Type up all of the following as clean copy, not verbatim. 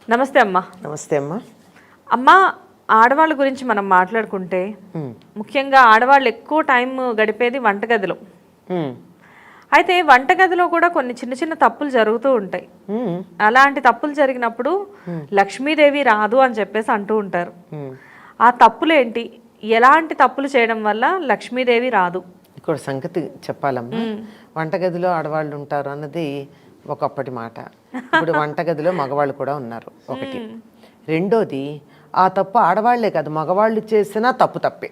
నమస్తే అమ్మా. నమస్తే అమ్మా. అమ్మా, ఆడవాళ్ళ గురించి మనం మాట్లాడుకుంటే ముఖ్యంగా ఆడవాళ్ళు ఎక్కువ టైం గడిపేది వంటగదిలో. అయితే వంటగదిలో కూడా కొన్ని చిన్న చిన్న తప్పులు జరుగుతూ ఉంటాయి. అలాంటి తప్పులు జరిగినప్పుడు లక్ష్మీదేవి రాదు అని చెప్పేసి అంటూ ఉంటారు. ఆ తప్పులేంటి? ఎలాంటి తప్పులు చేయడం వల్ల లక్ష్మీదేవి రాదు? ఇక్కడ సంగతి చెప్పాలమ్మా. వంటగదిలో ఆడవాళ్ళు ఉంటారు అన్నది ఒకప్పటి మాట. ఇప్పుడు వంటగదిలో మగవాళ్ళు కూడా ఉన్నారు, ఒకటి. రెండోది, ఆ తప్పు ఆడవాళ్లే కాదు మగవాళ్ళు చేసినా తప్పే.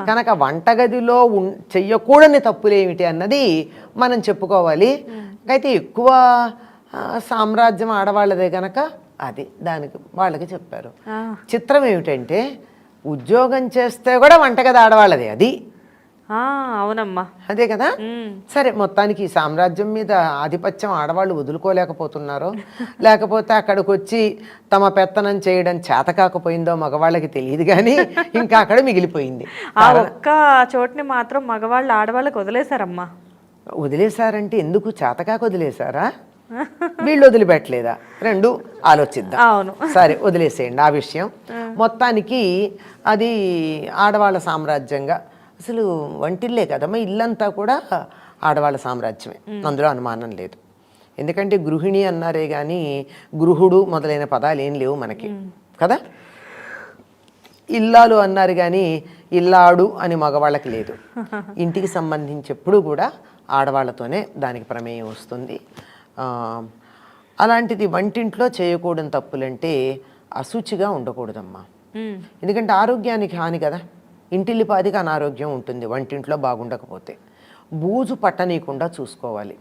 కనుక వంటగదిలో చెయ్యకూడని తప్పులు ఏమిటి అన్నది మనం చెప్పుకోవాలి. అయితే ఎక్కువ సామ్రాజ్యం ఆడవాళ్ళదే కనుక అది దానికి వాళ్ళకి చెప్పారు. చిత్రం ఏమిటంటే ఉద్యోగం చేస్తే కూడా వంటగది ఆడవాళ్ళదే. అది అవునమ్మా, అదే కదా. సరే, మొత్తానికి ఈ సామ్రాజ్యం మీద ఆధిపత్యం ఆడవాళ్ళు వదులుకోలేకపోతున్నారో లేకపోతే అక్కడికి వచ్చి తమ పెత్తనం చేయడం చేత కాకపోయిందో మగవాళ్ళకి తెలియదు, కానీ ఇంకా అక్కడ మిగిలిపోయింది. ఆ ఒక్క చోటుని మాత్రం మగవాళ్ళు ఆడవాళ్ళకి వదిలేశారమ్మా. వదిలేశారంటే ఎందుకు? చేతకాక వదిలేశారా, వీళ్ళు వదిలిపెట్టలేదా? రెండు ఆలోచిద్దాం. అవును, సరే వదిలేసేయండి ఆ విషయం. మొత్తానికి అది ఆడవాళ్ళ సామ్రాజ్యంగా, అసలు వంటిల్లే కదమ్మా, ఇల్లంతా కూడా ఆడవాళ్ళ సామ్రాజ్యమే, అందులో అనుమానం లేదు. ఎందుకంటే గృహిణి అన్నారే కానీ గృహుడు మొదలైన పదాలు ఏం లేవు మనకి కదా. ఇల్లాలు అన్నారు కానీ ఇల్లాడు అని మగవాళ్ళకి లేదు. ఇంటికి సంబంధించి ఎప్పుడు కూడా ఆడవాళ్ళతోనే దానికి ప్రమేయం వస్తుంది. అలాంటిది వంటింట్లో చేయకూడని తప్పులంటే అశుచిగా ఉండకూడదమ్మా. ఎందుకంటే ఆరోగ్యానికి హాని కదా. ఇంటిల్లిపాదికి అనారోగ్యం ఉంటుంది వంటింట్లో బాగుండకపోతే. బూజు పట్టనీయకుండా చూసుకోవాలి.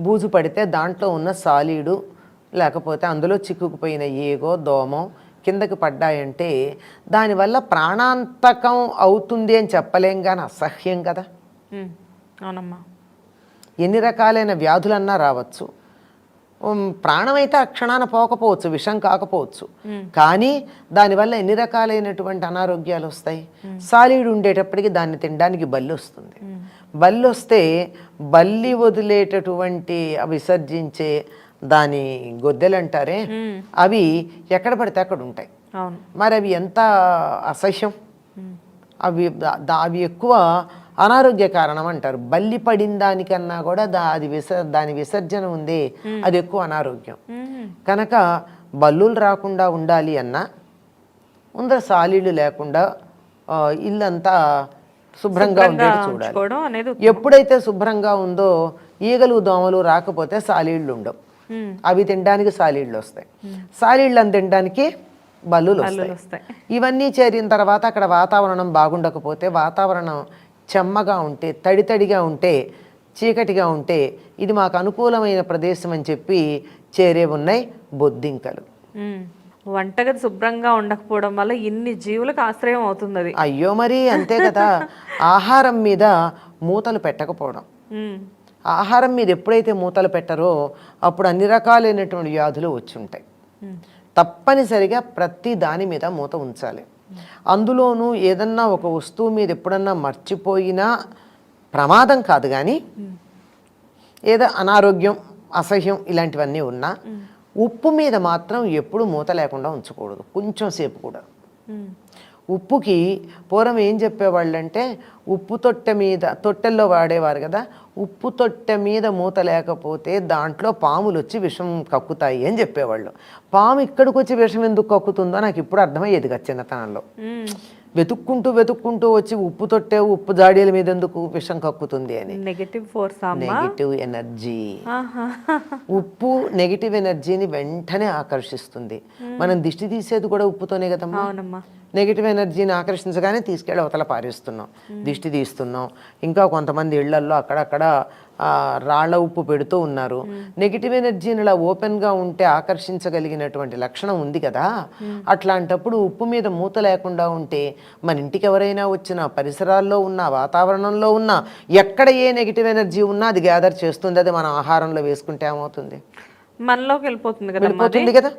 బూజు పడితే దాంట్లో ఉన్న సాలీడు లేకపోతే అందులో చిక్కుకుపోయిన ఏగో దోమో కిందకి పడ్డాయంటే దానివల్ల ప్రాణాంతకం అవుతుంది అని చెప్పలేం, కానీ అసహ్యం కదా. అవునమ్మా, ఎన్ని రకాలైన వ్యాధులన్నా రావచ్చు. ప్రాణమైతే ఆ క్షణాన పోకపోవచ్చు, విషం కాకపోవచ్చు, కానీ దానివల్ల ఎన్ని రకాలైనటువంటి అనారోగ్యాలు వస్తాయి. సాలీడు ఉండేటప్పటికి దాన్ని తినడానికి బల్లి వస్తుంది. బల్లి వస్తే బల్లి వదిలేటటువంటి విసర్జించే దాని గొద్దెలు అంటారే, అవి ఎక్కడ పడితే అక్కడ ఉంటాయి. మరి అవి ఎంత అసహ్యం. అవి ఎక్కువ అనారోగ్య కారణం అంటారు. బల్లి పడిన దానికన్నా కూడా దాని విసర్జన ఉంది, అది ఎక్కువ అనారోగ్యం. కనుక బల్లులు రాకుండా ఉండాలి అన్నా ముందర సాలీళ్ళు లేకుండా ఇల్లంతా శుభ్రంగా ఉండేది చూడాలి. ఎప్పుడైతే శుభ్రంగా ఉందో ఈగలు దోమలు రాకపోతే సాలీళ్ళు ఉండవు. అవి తినడానికి సాలీళ్ళు వస్తాయి, సాలీళ్ళని తినడానికి బల్లులు వస్తాయి. ఇవన్నీ చేరిన తర్వాత అక్కడ వాతావరణం బాగుండకపోతే, వాతావరణం చెమ్మగా ఉంటే, తడితడిగా ఉంటే, చీకటిగా ఉంటే ఇది మాకు అనుకూలమైన ప్రదేశం అని చెప్పి చేరే ఉన్నాయి బొద్దింకలు. వంటగది శుభ్రంగా ఉండకపోవడం వల్ల ఇన్ని జీవులకు ఆశ్రయం అవుతుంది అది. అయ్యో మరి అంతే కదా. ఆహారం మీద మూతలు పెట్టకపోవడం. ఆహారం మీద ఎప్పుడైతే మూతలు పెట్టరో అప్పుడు అన్ని రకాలైనటువంటి వ్యాధులు వచ్చి ఉంటాయి. తప్పనిసరిగా ప్రతి దాని మీద మూత ఉంచాలి. అందులోనూ ఏదన్నా ఒక వస్తువు మీద ఎప్పుడన్నా మర్చిపోయినా ప్రమాదం కాదు, కానీ ఏదో అనారోగ్యం అసహ్యం ఇలాంటివన్నీ ఉన్నా ఉప్పు మీద మాత్రం ఎప్పుడు మూత లేకుండా ఉంచకూడదు, కొంచెం సేపు కూడా. ఉప్పుకి పూర్వం ఏం చెప్పేవాళ్ళంటే ఉప్పు తొట్టెల్లో వాడేవారు కదా, ఉప్పు తొట్టె మీద మూత లేకపోతే దాంట్లో పాములు వచ్చి విషం కక్కుతాయి అని చెప్పేవాళ్ళు. పాము ఇక్కడికి వచ్చి విషం ఎందుకు కక్కుతుందో నాకు ఇప్పుడు అర్థమయ్యేది కదా చిన్నతనంలో. వెతుక్కుంటూ వచ్చి ఉప్పు తొట్టె ఉప్పు జాడీల మీద ఎందుకు విషం కక్కుతుంది అని. Negative energy. ఉప్పు నెగిటివ్ ఎనర్జీని వెంటనే ఆకర్షిస్తుంది. మనం దిష్టి తీసేది కూడా ఉప్పుతోనే కదమ్మా. నెగిటివ్ ఎనర్జీని ఆకర్షించగానే తీసుకెళ్ళి అవతల పారేస్తున్నాం, దిష్టి తీస్తున్నాం. ఇంకా కొంతమంది ఇళ్లల్లో అక్కడక్కడ రాళ్ల ఉప్పు పెడుతూ ఉన్నారు. నెగిటివ్ ఎనర్జీని ఇలా ఓపెన్గా ఉంటే ఆకర్షించగలిగినటువంటి లక్షణం ఉంది కదా. అట్లాంటప్పుడు ఉప్పు మీద మూత లేకుండా ఉంటే మన ఇంటికి ఎవరైనా వచ్చినా, పరిసరాల్లో ఉన్న వాతావరణంలో ఉన్న ఎక్కడ ఏ నెగిటివ్ ఎనర్జీ ఉన్నా అది గ్యాదర్ చేస్తుంది. అది మనం ఆహారంలో వేసుకుంటే ఏమవుతుంది, మనలోకి వెళ్ళిపోతుంది కదా.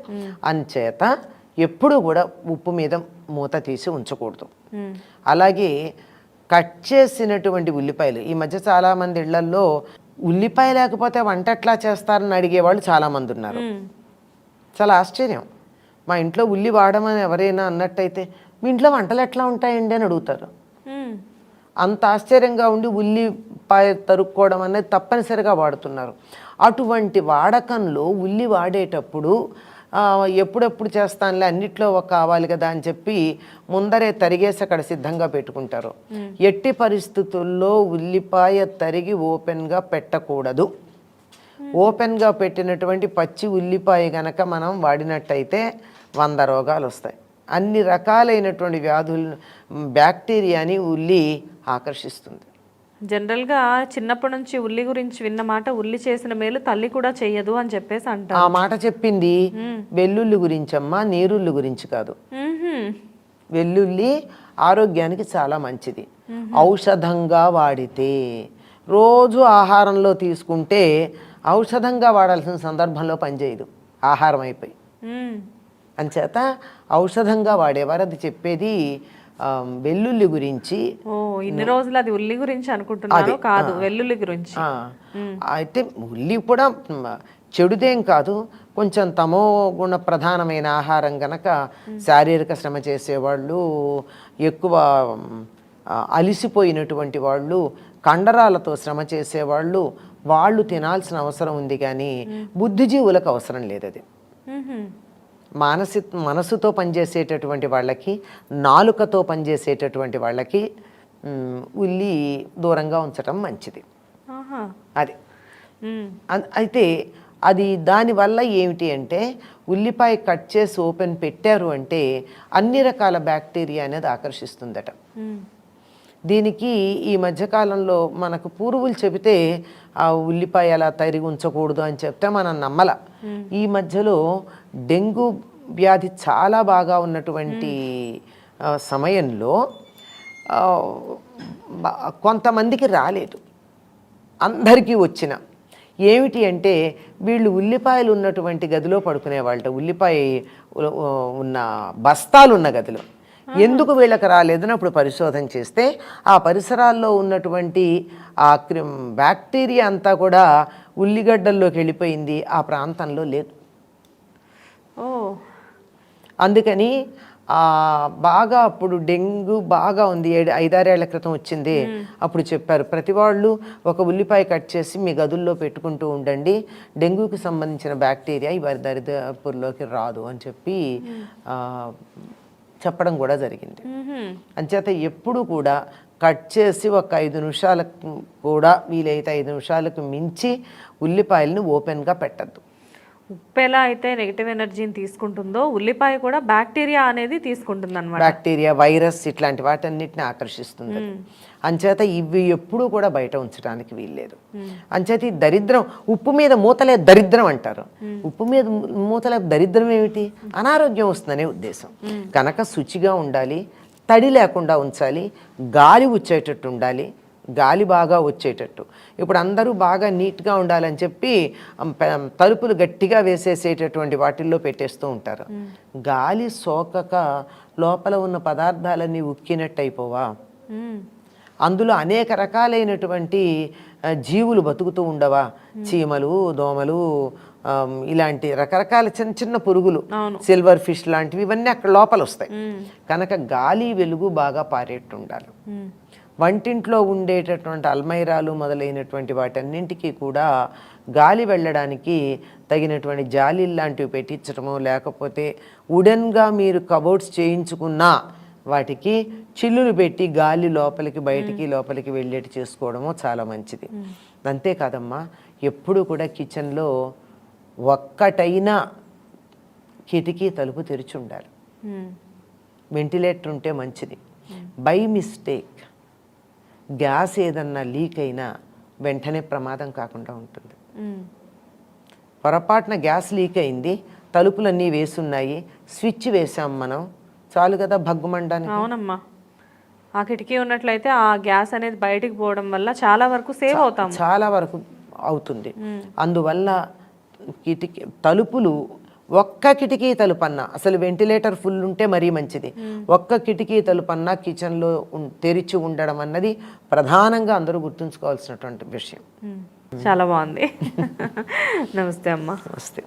అంచేత ఎప్పుడు కూడా ఉప్పు మీద మూత తీసి ఉంచకూడదు. అలాగే కట్ చేసినటువంటి ఉల్లిపాయలు, ఈ మధ్య చాలామంది ఇళ్లల్లో ఉల్లిపాయ లేకపోతే వంట ఎట్లా చేస్తారని అడిగేవాళ్ళు చాలామంది ఉన్నారు. చాలా ఆశ్చర్యం. మా ఇంట్లో ఉల్లి వాడమని ఎవరైనా అన్నట్టయితే మీ ఇంట్లో వంటలు ఎట్లా ఉంటాయండి అని అడుగుతారు. అంత ఆశ్చర్యంగా ఉండి ఉల్లిపాయ తరుక్కోవడం అనేది తప్పనిసరిగా వాడుతున్నారు. అటువంటి వాడకంలో ఉల్లి వాడేటప్పుడు ఎప్పుడెప్పుడు చేస్తానులే అన్నిట్లో ఒక కావాలి కదా అని చెప్పి ముందరే తరిగేసి అక్కడ సిద్ధంగా పెట్టుకుంటారు. ఎట్టి పరిస్థితుల్లో ఉల్లిపాయ తరిగి ఓపెన్గా పెట్టకూడదు. ఓపెన్గా పెట్టినటువంటి పచ్చి ఉల్లిపాయ గనక మనం వాడినట్టయితే 100 రోగాలు వస్తాయి. అన్ని రకాలైనటువంటి వ్యాధులు, బ్యాక్టీరియాని ఉల్లి ఆకర్షిస్తుంది. జనరల్గా చిన్నప్పటి నుంచి ఉల్లి గురించి విన్న మాట, ఉల్లి చేసిన మేలు తల్లి కూడా చెయ్యదు అని చెప్పేసి అంటారు. ఆ మాట చెప్పింది వెల్లుల్లి గురించి అమ్మా, నీరుల్లి గురించి కాదు. వెల్లుల్లి ఆరోగ్యానికి చాలా మంచిది. ఔషధంగా వాడితే, రోజు ఆహారంలో తీసుకుంటే ఔషధంగా వాడాల్సిన సందర్భంలో పనిచేయదు, ఆహారం అయిపోయి. అంచేత ఔషధంగా వాడేవారు. అది చెప్పేది వెల్లుల్లి గురించి. ఇన్ని రోజులు అది ఉల్లి గురించి అనుకుంటున్నాను, కాదు వెల్లుల్లి గురించి. అయితే ఉల్లి కూడా చెడుదేం కాదు, కొంచెం తమో గుణ ప్రధానమైన ఆహారం గనక శారీరక శ్రమ చేసేవాళ్ళు, ఎక్కువ అలిసిపోయినటువంటి వాళ్ళు, కండరాలతో శ్రమ చేసేవాళ్ళు, వాళ్ళు తినాల్సిన అవసరం ఉంది. కానీ బుద్ధిజీవులకు అవసరం లేదు అది. మనసుతో పనిచేసేటటువంటి వాళ్ళకి, నాలుకతో పనిచేసేటటువంటి వాళ్ళకి ఉల్లి దూరంగా ఉంచటం మంచిది. అది అయితే అది దానివల్ల ఏమిటి అంటే, ఉల్లిపాయ కట్ చేసి ఓపెన్ పెట్టారు అంటే అన్ని రకాల బ్యాక్టీరియా అనేది ఆకర్షిస్తుందట. దీనికి ఈ మధ్యకాలంలో మనకు పూర్వులు చెబితే ఆ ఉల్లిపాయ అలా తరిగి ఉంచకూడదు అని చెప్తే మనం నమ్మల. ఈ మధ్యలో డెంగ్యూ వ్యాధి చాలా బాగా ఉన్నటువంటి సమయంలో కొంతమందికి రాలేదు, అందరికీ వచ్చిన ఏమిటి అంటే, వీళ్ళు ఉల్లిపాయలు ఉన్నటువంటి గదిలో పడుకునేవాళ్ళట. ఉల్లిపాయ ఉన్న బస్తాలు ఉన్న గదిలో. ఎందుకు వీళ్ళకి రాలేదని అప్పుడు పరిశోధన చేస్తే ఆ పరిసరాల్లో ఉన్నటువంటి ఆ బ్యాక్టీరియా అంతా కూడా ఉల్లిగడ్డల్లోకి వెళ్ళిపోయింది, ఆ ప్రాంతంలో లేదు. అందుకని బాగా అప్పుడు డెంగ్యూ బాగా ఉంది, 5-6 ఏళ్ల క్రితం వచ్చింది. అప్పుడు చెప్పారు ప్రతి వాళ్ళు ఒక ఉల్లిపాయ కట్ చేసి మీ గదుల్లో పెట్టుకుంటూ ఉండండి, డెంగ్యూకి సంబంధించిన బ్యాక్టీరియా ఈ దరిదాపుల్లోకి రాదు అని చెప్పి చెప్పడం కూడా జరిగింది. అంచేత ఎప్పుడు కూడా కట్ చేసి ఒక 5 నిమిషాలకు కూడా, వీలైతే 5 నిమిషాలకు మించి ఉల్లిపాయలను ఓపెన్గా పెట్టద్దు. ఉప్పు ఎలా అయితే నెగిటివ్ ఎనర్జీని తీసుకుంటుందో, ఉల్లిపాయ కూడా బ్యాక్టీరియా అనేది తీసుకుంటుంది అన్నమాట. బ్యాక్టీరియా, వైరస్ ఇట్లాంటి వాటన్నిటిని ఆకర్షిస్తుంది. అంచేత ఇవి ఎప్పుడూ కూడా బయట ఉంచడానికి వీల్లేదు. అంచేత ఈ దరిద్రం, ఉప్పు మీద మూతలే దరిద్రం అంటారు. ఉప్పు మీద మూతలే దరిద్రం ఏమిటి? అనారోగ్యం వస్తుందనే ఉద్దేశం. కనుక శుచిగా ఉండాలి, తడి లేకుండా ఉంచాలి, గాలి వచ్చేటట్టు ఉండాలి, గాలి బాగా వచ్చేటట్టు. ఇప్పుడు అందరూ బాగా నీట్గా ఉండాలని చెప్పి తలుపులు గట్టిగా వేసేసేటటువంటి వాటిల్లో పెట్టేస్తూ ఉంటారు. గాలి సోకక లోపల ఉన్న పదార్థాలన్నీ ఉక్కినట్టు అయిపోవా? అందులో అనేక రకాలైనటువంటి జీవులు బతుకుతూ ఉండవా? చీమలు, దోమలు, ఇలాంటి రకరకాల చిన్న చిన్న పురుగులు, సిల్వర్ ఫిష్ లాంటివి, ఇవన్నీ అక్కడ లోపల వస్తాయి. కనుక గాలి వెలుగు బాగా పారేట్టు ఉండాలి. వంటింట్లో ఉండేటటువంటి అల్మైరాలు మొదలైనటువంటి వాటన్నింటికి కూడా గాలి వెళ్ళడానికి తగినటువంటి జాలీలు లాంటివి పెట్టించడమో, లేకపోతే వుడెన్గా మీరు కబోర్డ్స్ చేయించుకున్నా వాటికి చిల్లులు పెట్టి గాలి లోపలికి బయటికి లోపలికి వెళ్ళేటి చేసుకోవడమో చాలా మంచిది. అంతేకాదమ్మా, ఎప్పుడు కూడా కిచెన్లో ఒక్కటైనా కిటికీ తలుపు తెరిచి ఉండాలి. వెంటిలేటర్ ఉంటే మంచిది. బై మిస్టేక్ గ్యాస్ ఏదన్నా లీక్ అయినా వెంటనే ప్రమాదం కాకుండా ఉంటుంది. పొరపాటున గ్యాస్ లీక్ అయింది, తలుపులన్నీ వేసున్నాయి, స్విచ్ వేసాం మనం, చాలు కదా భగ్గుమండానికి. అవునమ్మా, ఆ కిటికీ ఉన్నట్లయితే ఆ గ్యాస్ అనేది బయటికి పోవడం వల్ల చాలా వరకు సేవ్ అవుతాం, చాలా వరకు అవుతుంది. అందువల్ల తలుపులు ఒక్క కిటికీ తలుపన్నా, అసలు వెంటిలేటర్ ఫుల్ ఉంటే మరీ మంచిది, ఒక్క కిటికీ తలుపన్నా కిచెన్లో తెరిచి ఉండడం అన్నది ప్రధానంగా అందరూ గుర్తుంచుకోవాల్సినటువంటి విషయం. చాలా బాగుంది. నమస్తే అమ్మా. నమస్తే.